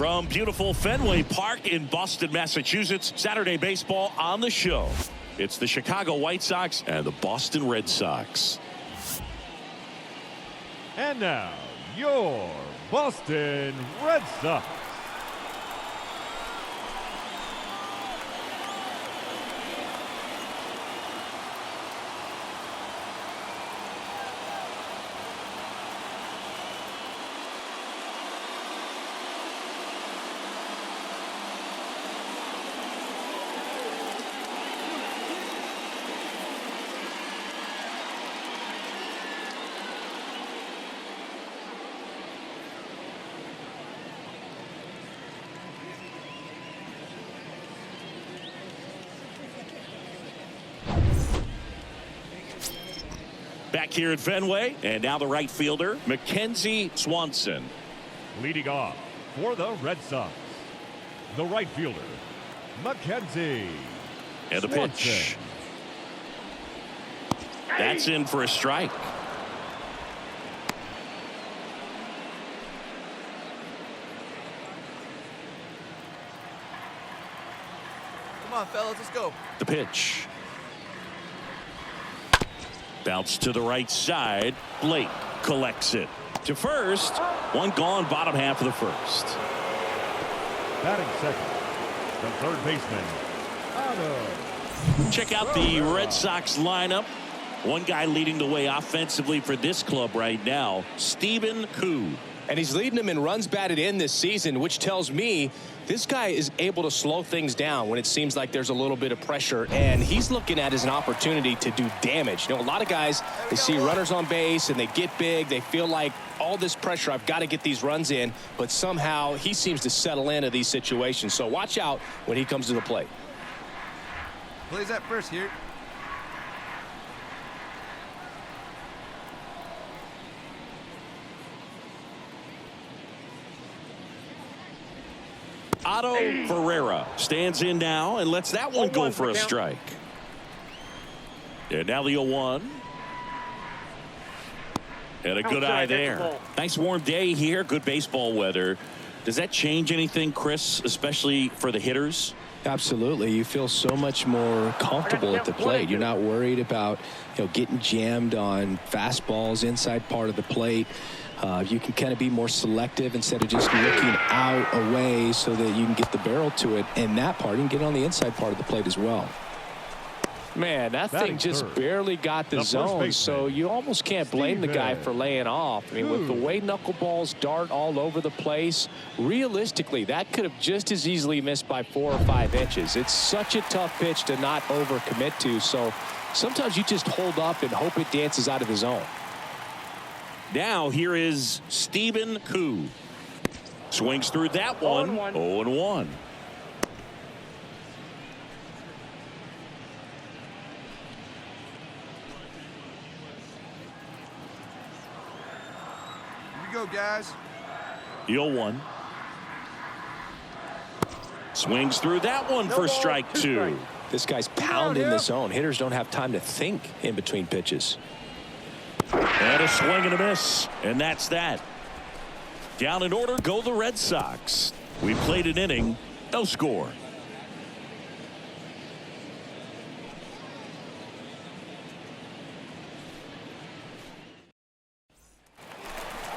From beautiful Fenway Park in Boston, Massachusetts, Saturday baseball on the show. It's the Chicago White Sox and the Boston Red Sox. And now, your Boston Red Sox. Back here at Fenway, and now the right fielder, Mackenzie Swanson. Leading off for the Red Sox, the right fielder, Mackenzie And the Swanson. pitch. That's in for a strike. Come on, fellas, let's go. The pitch. Bounce to the right side. Blake collects it to first. One gone, bottom half of the first. Batting second, the third baseman, Otto. Check out the Red Sox lineup. One guy leading the way offensively for this club right now, Stephen Koo. And he's leading them in runs batted in this season, which tells me this guy is able to slow things down when it seems like there's a little bit of pressure, and he's looking at it as an opportunity to do damage. You know, a lot of guys, they see runners on base and they get big. They feel like all this pressure, I've got to get these runs in, but somehow he seems to settle into these situations. So watch out when he comes to the plate. Plays that first here. Otto Ferreira stands in now and lets that one go for a strike. And now the 0-1. And a good eye there. Nice warm day here. Good baseball weather. Does that change anything, Chris, especially for the hitters? Absolutely. You feel so much more comfortable at the plate. You're not worried about, getting jammed on fastballs inside part of the plate. You can kind of be more selective instead of just looking out away so that you can get the barrel to it. And that part, you can get on the inside part of the plate as well. Man, that thing just barely got the zone, so you almost can't blame the guy for laying off. I mean, with the way knuckleballs dart all over the place, realistically, that could have just as easily missed by 4 or 5 inches. It's such a tough pitch to not overcommit to, so sometimes you just hold up and hope it dances out of the zone. Now here is Stephen Koo. Swings through that one. 0-1. Go, guys. 0-1. Swings through that one for strike 2. This guy's pounding the zone. Hitters don't have time to think in between pitches. And a swing and a miss. And that's that. Down in order go the Red Sox. We played an inning. No score.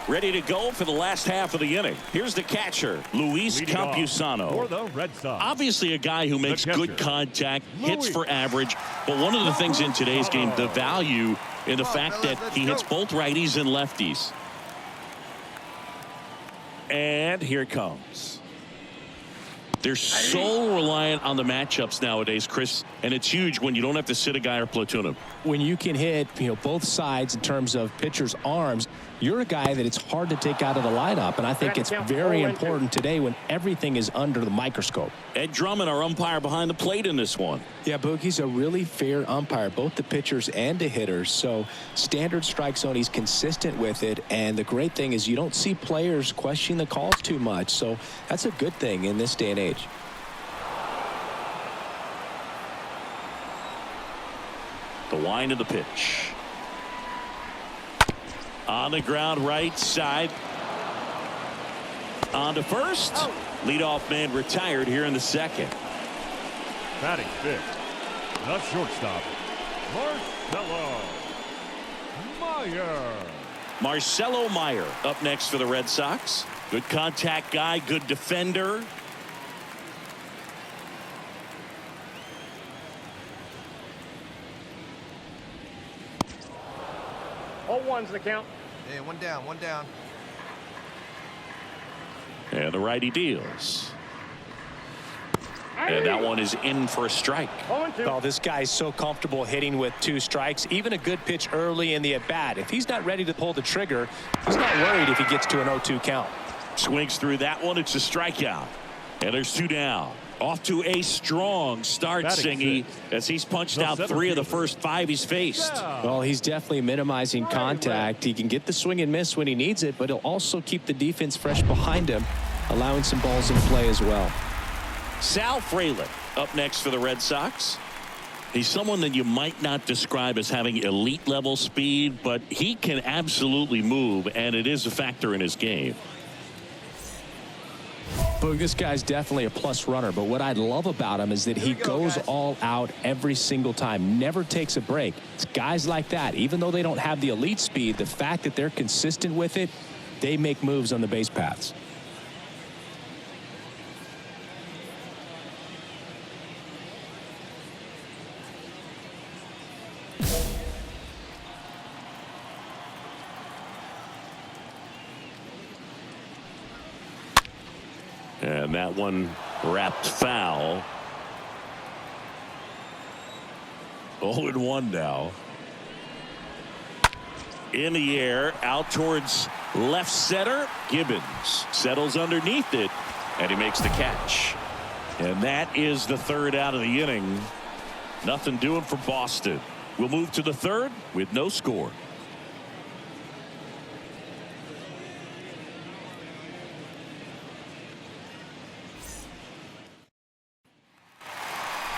Ready to go for the last half of the inning. Here's the catcher, Luis Campusano. For the Red Sox. Obviously a guy who makes good contact, hits for average, but one of the things in today's game, the value in the fact that he hits both righties and lefties. And here it comes. They're so reliant on the matchups nowadays, Chris, and it's huge when you don't have to sit a guy or platoon him. When you can hit, both sides in terms of pitchers' arms, you're a guy that it's hard to take out of the lineup, and I think it's very important today when everything is under the microscope. Ed Drummond, our umpire behind the plate in this one. Yeah, Boogie's a really fair umpire, both the pitchers and the hitters. So standard strike zone, he's consistent with it, and the great thing is you don't see players questioning the calls too much. So that's a good thing in this day and age. The wind of the pitch. On the ground right side. On to first. Leadoff man retired here in the second. Batting fifth, the shortstop, Marcelo Meyer up next for the Red Sox. Good contact guy, good defender. All ones the count. Hey, one down, one down. And the righty deals. And that one is in for a strike. Oh, this guy's so comfortable hitting with 2 strikes. Even a good pitch early in the at-bat. If he's not ready to pull the trigger, he's not worried if he gets to an 0-2 count. Swings through that one. It's a strikeout. And there's 2 down. Off to a strong start, Singy, as he's punched out 3 of the first 5 he's faced. Well, he's definitely minimizing contact. He can get the swing and miss when he needs it, but he'll also keep the defense fresh behind him, allowing some balls in play as well. Sal Frelick up next for the Red Sox. He's someone that you might not describe as having elite level speed, but he can absolutely move, and it is a factor in his game. Boog, this guy's definitely a plus runner, but what I love about him is that he goes all out every single time, never takes a break. It's guys like that, even though they don't have the elite speed, the fact that they're consistent with it, they make moves on the base paths. And that one wrapped foul. 0-1 now. In the air, out towards left center. Gibbons settles underneath it, and he makes the catch. And that is the 3rd out of the inning. Nothing doing for Boston. We'll move to the 3rd with no score.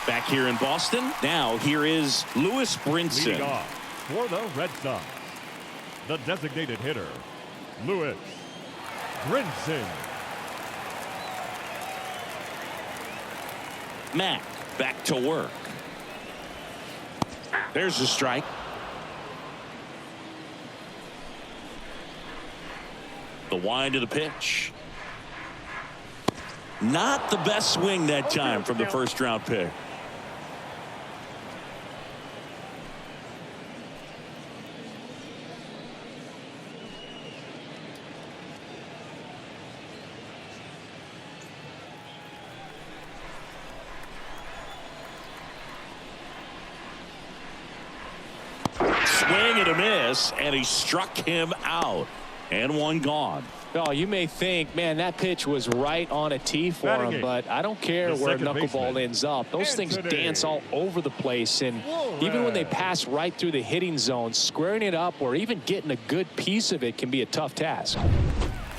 Back here in Boston. Now here is Lewis Brinson. Leading off for the Red Sox, the designated hitter, Lewis Brinson. Mack back to work. There's a strike. The wind of the pitch. Not the best swing that time from the 1st round pick. Swing and a miss, and he struck him out. And one gone. Oh, you may think, man, that pitch was right on a tee for him, but I don't care where knuckleball ends up. Those things dance all over the place, and even when they pass right through the hitting zone, squaring it up or even getting a good piece of it can be a tough task.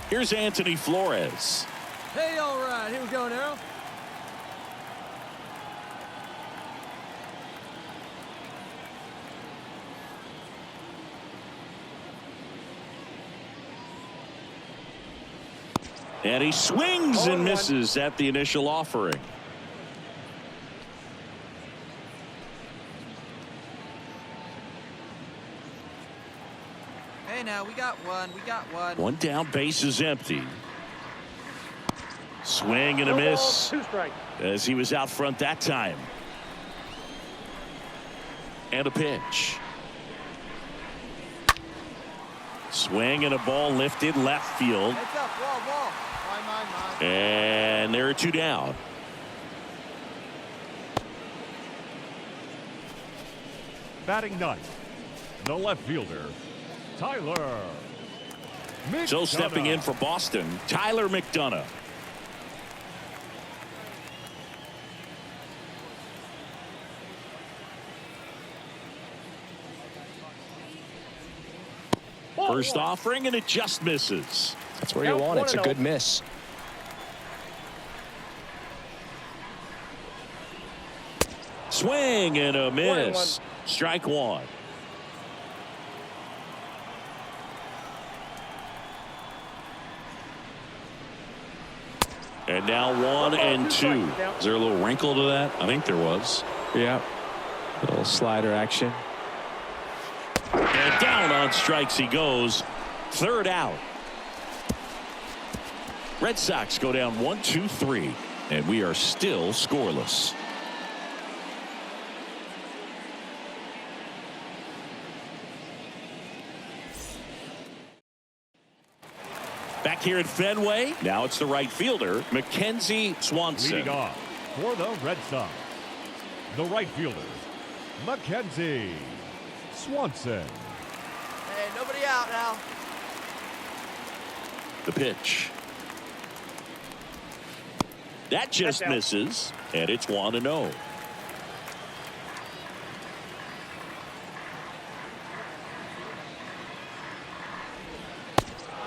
Here's Anthony Flores. Hey, all right, here we go now. And he swings and misses at the initial offering. Hey, now, we got one. One down, base is empty. Swing and a miss 2 strikes. as he was out front that time. And a pitch. Swing and a ball lifted left field. Heads up, wall. Mine. And there are 2 down. Batting ninth, the left fielder, Tyler McDonough. So stepping in for Boston, Tyler McDonough. First offering, and it just misses. That's where you want it. It's a good miss. Swing and a miss. Strike one. And now 1-2. Is there a little wrinkle to that? I think there was. Yeah. A little slider action. And down on strikes he goes. Third out. Red Sox go down 1-2-3. And we are still scoreless. Back here at Fenway. Now it's the right fielder, Mackenzie Swanson. Leading off for the Red Sox, the right fielder, Mackenzie Swanson. Hey, nobody out now. The pitch. That just misses, and it's 1-0.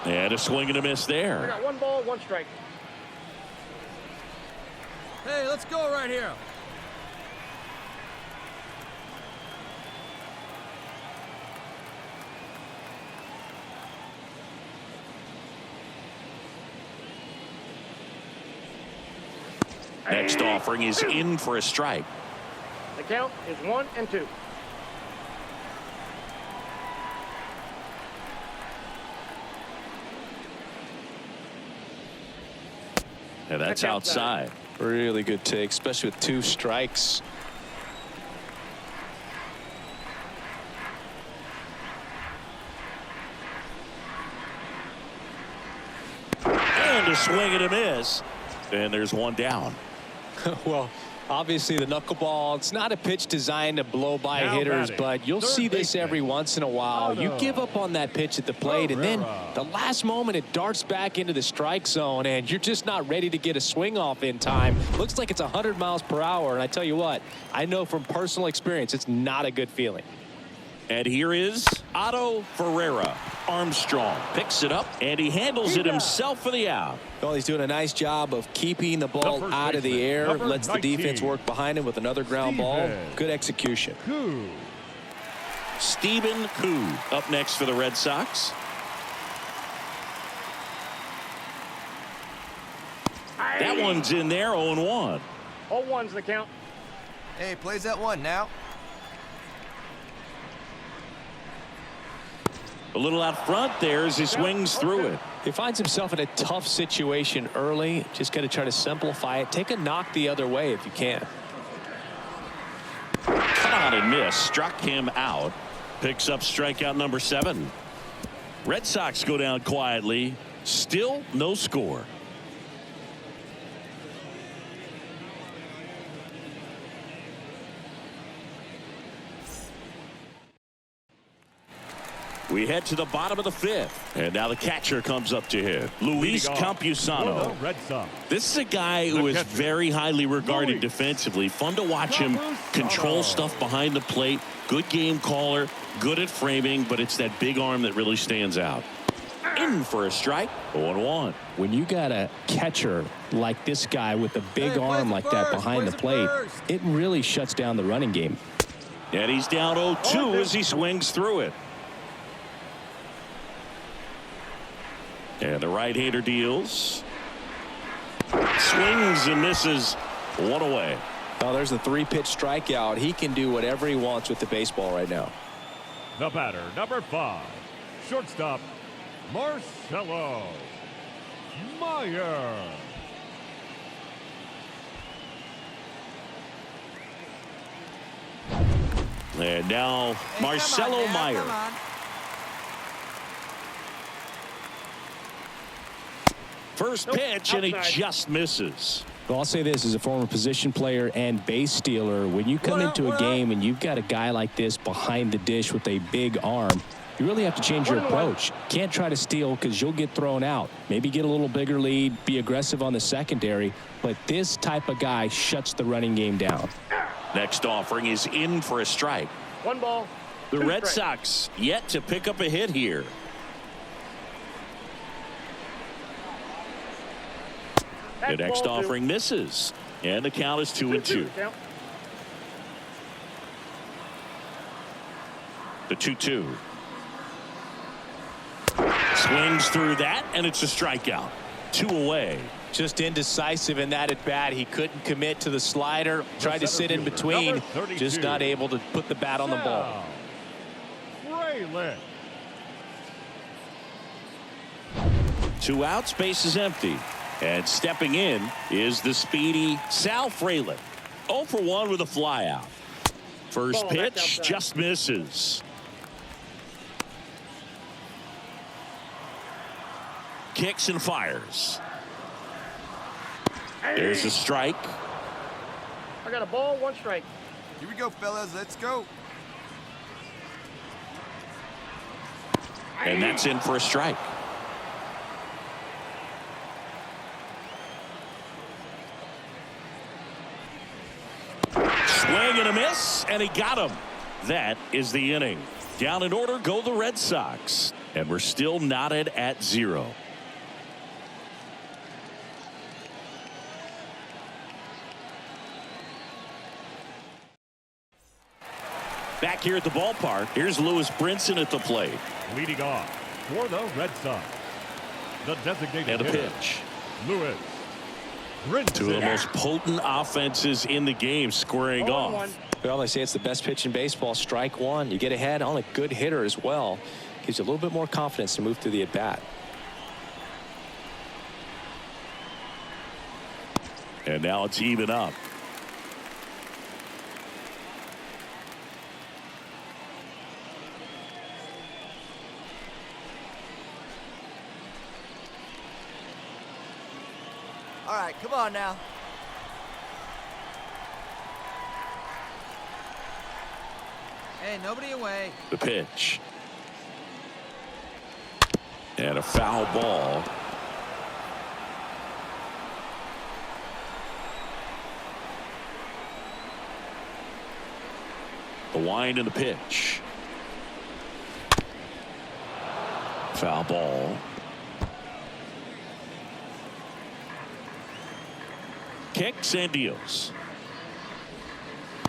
And a swing and a miss We there. got 1 ball, 1 strike. Hey, let's go right here. Next offering is in for a strike. The count is 1-2. And that's outside. Really good take, especially with 2 strikes. And a swing and a miss. And there's 1 down. Well, obviously the knuckleball, it's not a pitch designed to blow by Now hitters, batting, but you'll third see this baseman, every once in a while. You give up on that pitch at the plate, and then the last moment it darts back into the strike zone, and you're just not ready to get a swing off in time. Looks like it's 100 miles per hour, and I tell you what, I know from personal experience it's not a good feeling. And here is Otto Ferreira. Armstrong picks it up, and he handles it himself for the out. Well, he's doing a nice job of keeping the ball first out of the baseman, air, number lets the 19. defense work behind him with another ground ball. Good execution. Koo. Stephen Koo up next for the Red Sox. That one's in there, 0-1. 0-1's the count. Hey, plays that 1 now. A little out front there as he swings through it. He finds himself in a tough situation early. Just got to try to simplify it. Take a knock the other way if you can. Cut on and miss. Struck him out. Picks up strikeout number 7. Red Sox go down quietly. Still no score. We head to the bottom of the 5th. And now the catcher comes up to hit. Luis Campusano. Red Sox. This is a guy who is catcher, very highly regarded Luis defensively. Fun to watch him control stuff behind the plate. Good game caller. Good at framing. But it's that big arm that really stands out. In for a strike. 0-1. When you got a catcher like this guy with a big arm like that behind the plate, it really shuts down the running game. And he's down 0-2 as he swings through it. And the right-hander deals. Swings and misses. 1 away. Oh, there's a 3-pitch strikeout. He can do whatever he wants with the baseball right now. The batter, number 5, shortstop, Marcelo Meyer. And now Hey, Marcelo come on now, Meyer. come on. First pitch, and he just misses. Well, I'll say this as a former position player and base stealer. When you come into a game and you've got a guy like this behind the dish with a big arm, you really have to change your approach. Can't try to steal because you'll get thrown out. Maybe get a little bigger lead, be aggressive on the secondary. But this type of guy shuts the running game down. Next offering is in for a strike. 1 ball. The 2 Red strikes. Sox yet to pick up a hit here. The next offering misses. And the count is 2-2. The 2-2. Swings through that, and it's a strikeout. 2 away. just indecisive in that at bat. He couldn't commit to the slider, tried to sit in between, just not able to put the bat on the ball. Braylon. 2 outs, base is empty. And stepping in is the speedy Sal Fraley. 0 for 1 with a fly out. First pitch just misses. Kicks and fires. There's a strike. I got a ball, 1 strike. Here we go, fellas. Let's go. And that's in for a strike. Swing and a miss, and he got him. That is the inning. Down in order go the Red Sox, and we're still knotted at 0. Back here at the ballpark, here's Lewis Brinson at the plate. Leading off for the Red Sox, the designated And a hitter, pitch. Lewis Brinson. 2 of the most potent offenses in the game squaring off. Well, they say it's the best pitch in baseball. Strike 1. You get ahead on a good hitter as well. Gives you a little bit more confidence to move through the at bat. And now it's even up. All right, come on now. Hey, nobody away. The pitch. And a foul ball. The wind and the pitch. Foul ball. Kicks and deals.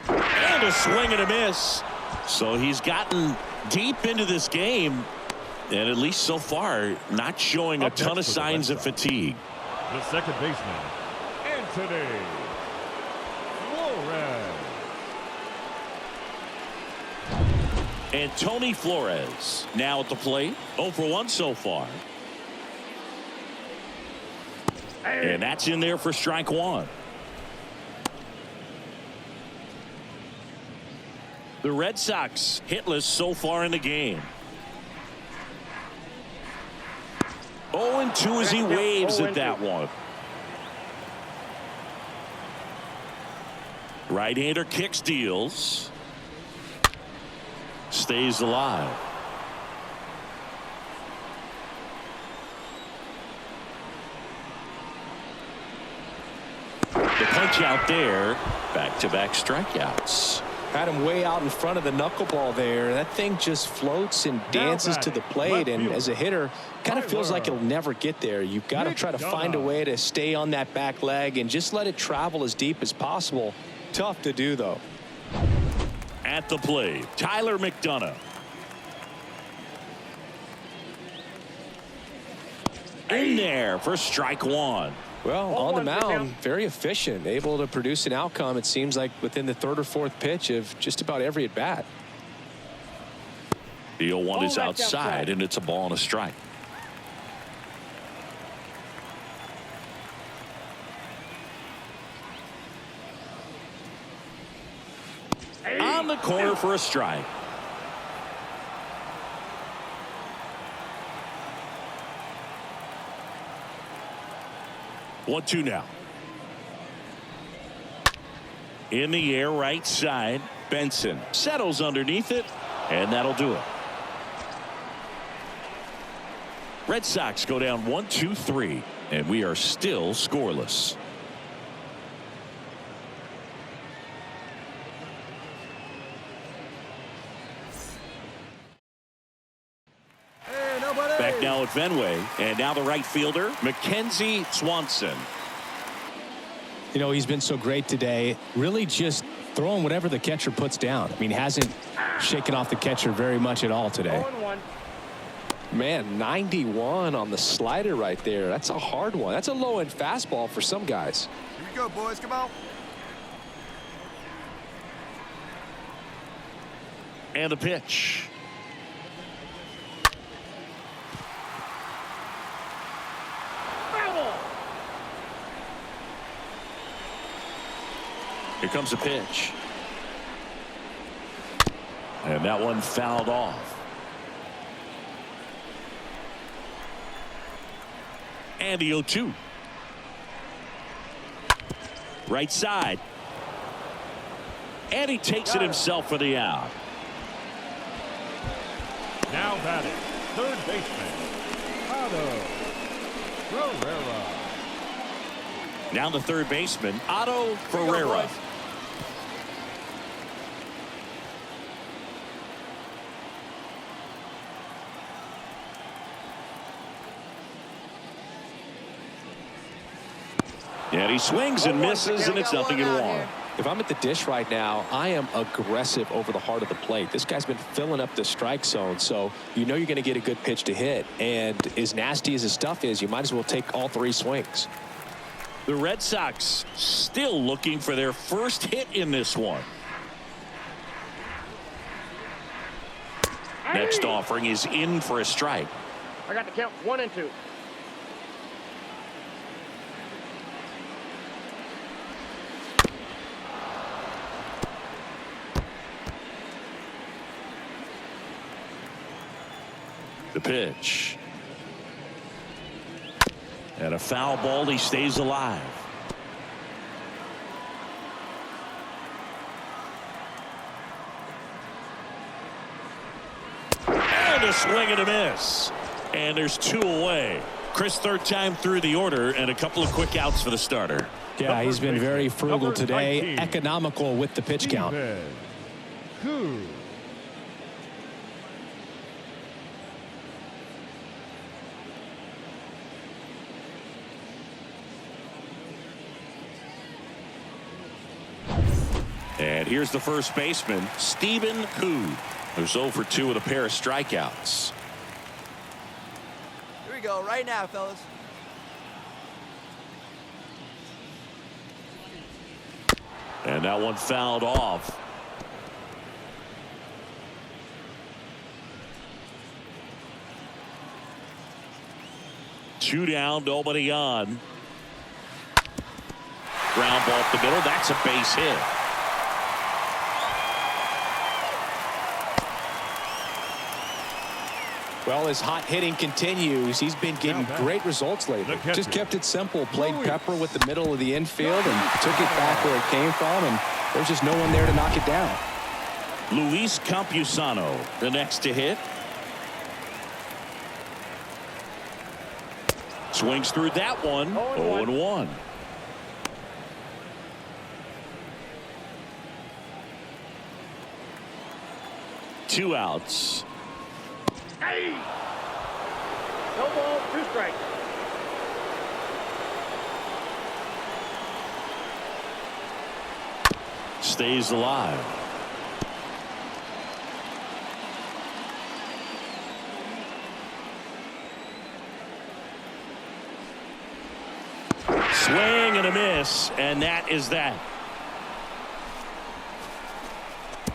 And a swing and a miss. So he's gotten deep into this game, and at least so far, not showing a ton of signs of fatigue. The second baseman, Anthony Flores. And Tony Flores now at the plate. 0 for 1 so far. And that's in there for strike 1. The Red Sox hitless so far in the game. 0-2 as he waves at that one. Right-hander kicks, deals. Stays alive. The punch out there. Back-to-back strikeouts. Had him way out in front of the knuckleball there. That thing just floats and dances to the plate, and as a hitter, kind of feels like it'll never get there. You've got to try to find a way to stay on that back leg and just let it travel as deep as possible. Tough to do, though. At the plate, Tyler McDonough. In there for strike 1. Well, on the mound, very efficient, able to produce an outcome, it seems like, within the 3rd or 4th pitch of just about every at bat. The 0-1 is outside, and it's a ball and a strike. On the corner for a strike. One, two now. In the air, right side. Benson settles underneath it, and that'll do it. Red Sox go down 1-2-3, and we are still scoreless. Back now at Fenway, and now the right fielder, Mackenzie Swanson. You know, he's been so great today, really just throwing whatever the catcher puts down. I mean, hasn't shaken off the catcher very much at all today. 0-1. Man, 91 on the slider right there. That's a hard one. That's a low-end fastball for some guys. Here we go, boys. Come on. And the pitch. Here comes a pitch. And that one fouled off. And the 0-2. Right side. And he takes it himself for the out. Now batting, third baseman, Otto Ferreira. Now the third baseman, Otto Ferreira. And he swings and misses, and it's 0-1. If I'm at the dish right now, I am aggressive over the heart of the plate. This guy's been filling up the strike zone, so you know you're going to get a good pitch to hit. And as nasty as his stuff is, you might as well take all 3 swings. The Red Sox still looking for their first hit in this one. Next offering is in for a strike. I got the count 1 and 2. The pitch. And a foul ball. He stays alive. And a swing and a miss. And there's 2 away. Chris, third time through the order, and a couple of quick outs for the starter. Yeah, he's been very frugal today, economical with the pitch count. And here's the first baseman, Stephen Hu, who's 0 for 2 with a pair of strikeouts. Here we go, right now, fellas. And that one fouled off. Two down, nobody on. Ground ball up the middle. That's a base hit. Well, his hot hitting continues. He's been getting great results lately. Just kept it simple. Played Pepper with the middle of the infield and took it back where it came from, and there's just no one there to knock it down. Luis Campusano, the next to hit. Swings through that one. 0-1. Two outs. Hey! No ball, 2 strikes. Stays alive. Swing and a miss, and that is that.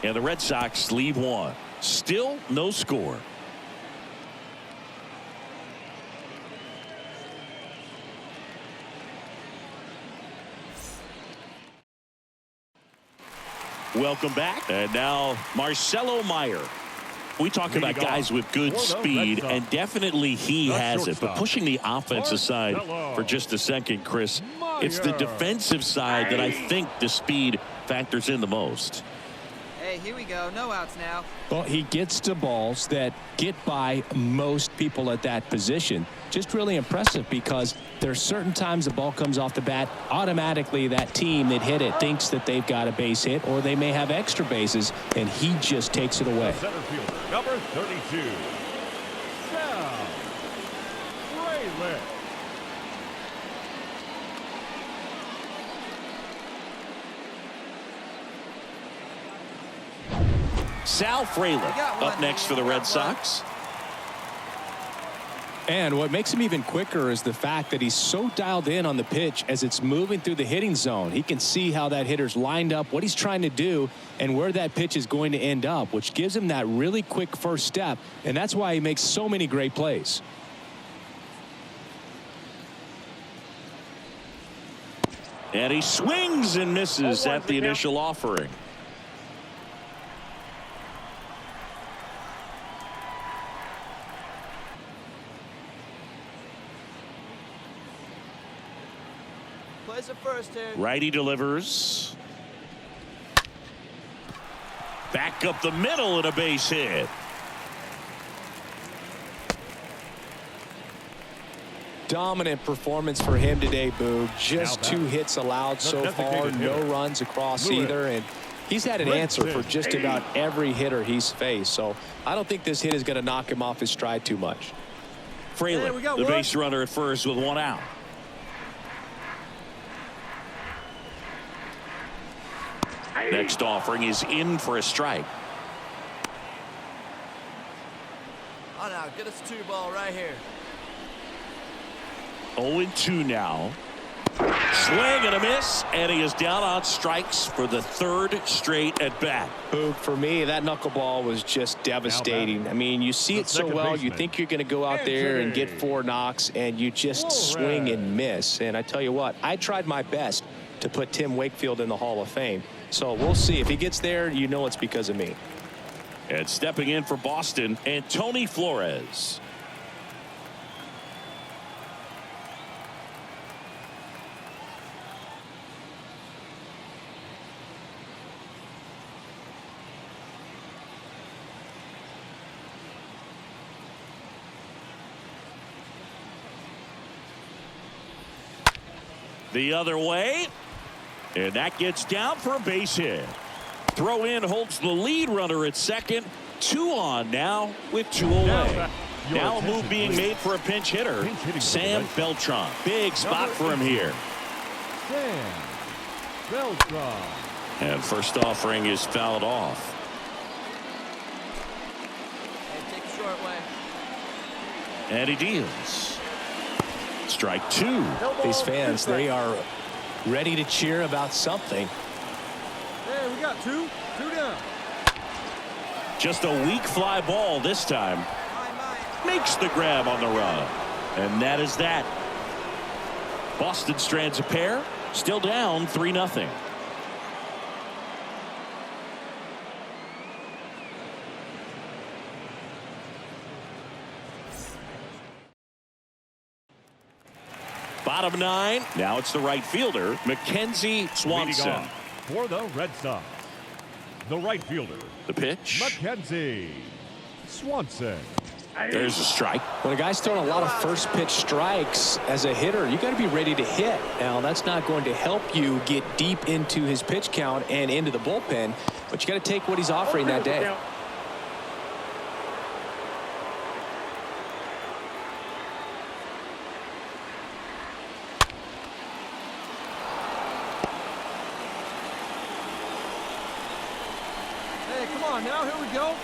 And the Red Sox leave 1. Still no score. Welcome back. And now Marcelo Meyer. We talk about guys with good speed, and definitely he has it. But pushing the offense aside for just a second, Chris, it's the defensive side that I think the speed factors in the most. Hey, here we go. No outs now. Well, he gets to balls that get by most people at that position. Just really impressive because there's certain times the ball comes off the bat, automatically that team that hit it thinks that they've got a base hit or they may have extra bases, and he just takes it away. Center fielder, number 32, Sam Fraley. Sal Fraley up next for the Red Sox. And what makes him even quicker is the fact that he's so dialed in on the pitch as it's moving through the hitting zone. He can see how that hitter's lined up, what he's trying to do, and where that pitch is going to end up, which gives him that really quick first step, and that's why he makes so many great plays. And he swings and misses at the initial offering. Plays it first here. Righty delivers. Back up the middle and a base hit. Dominant performance for him today, Boog. Just 2 hits allowed so far, no runs across either, and he's had an answer for just about every hitter he's faced. So I don't think this hit is going to knock him off his stride too much. Fraley, the base runner at first with 1 out. Next offering is in for a strike. Oh, now get us 2 ball right here. 0-2 now. Swing and a miss, and he is down on strikes for the 3rd straight at bat. Boog, for me, that knuckleball was just devastating. I mean, you see it so well, you think you're going to go out there and get 4 knocks, and you just swing and miss. And I tell you what, I tried my best to put Tim Wakefield in the Hall of Fame. So we'll see. If he gets there, you know it's because of me. And stepping in for Boston, Anthony Flores. The other way, and that gets down for a base hit. Throw in holds the lead runner at second. 2 on now with 2 away. Now a move being made for a pinch hitter, Sam Beltran. Big spot for him here. Sam Beltran. And first offering is fouled off. Hey, take a short way. And he deals. Strike 2. These fans, they are ready to cheer about something. Hey, we got 2 down. Just a weak fly ball this time. Makes the grab on the run. And that is that. Boston strands a pair. Still down 3-0. Bottom 9. Now it's the right fielder, Mackenzie Swanson. For the Red Sox, the right fielder, The pitch. Mackenzie Swanson. There's a strike. When a guy's throwing a lot of first pitch strikes as a hitter, you got to be ready to hit. Now, that's not going to help you get deep into his pitch count and into the bullpen, but you got to take what he's offering that day. Hey, come on now, here we go.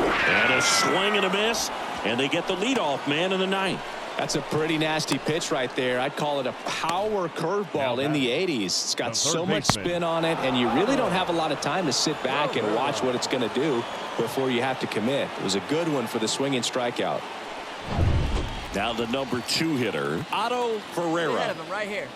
And a swing and a miss, and they get the leadoff man in the 9th. That's a pretty nasty pitch right there. I'd call it a power curveball in the 80s. It's got so much spin on it, and you really don't have a lot of time to sit back and watch what it's going to do before you have to commit. It was a good one for the swinging strikeout. Now the number 2 hitter, Otto Ferreira. Ahead of him right here.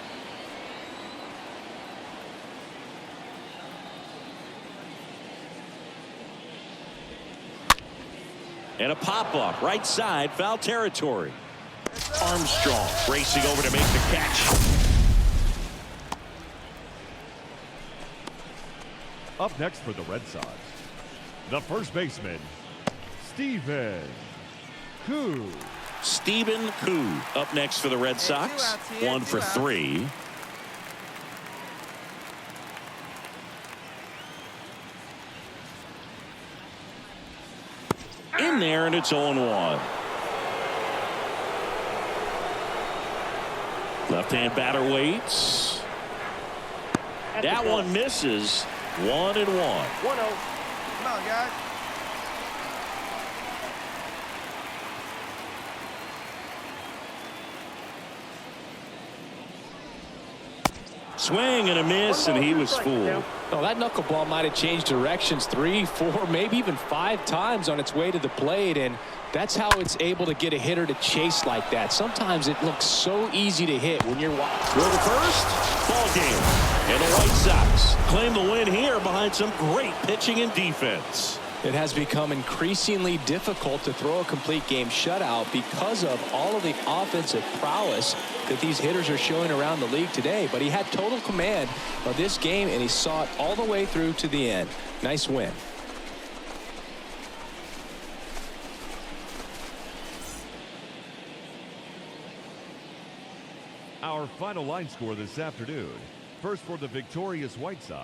And a pop-up right side, foul territory. Armstrong racing over to make the catch. Up next for the Red Sox, the first baseman, Stephen Koo. Stephen Koo up next for the Red Sox. 1 for 3. In there, and it's 0-1. Left-hand batter waits. That one misses. 1-1. 1-0. Come on, guys. Swing and a miss, and he was fooled. Well, that knuckleball might have changed directions 3, 4, maybe even 5 times on its way to the plate, and that's how it's able to get a hitter to chase like that. Sometimes it looks so easy to hit when you're watching. Throw the first, ball game. And the White Sox claim the win here behind some great pitching and defense. It has become increasingly difficult to throw a complete game shutout because of all of the offensive prowess that these hitters are showing around the league today. But he had total command of this game, and he saw it all the way through to the end. Nice win. Our final line score this afternoon. First for the victorious White Sox.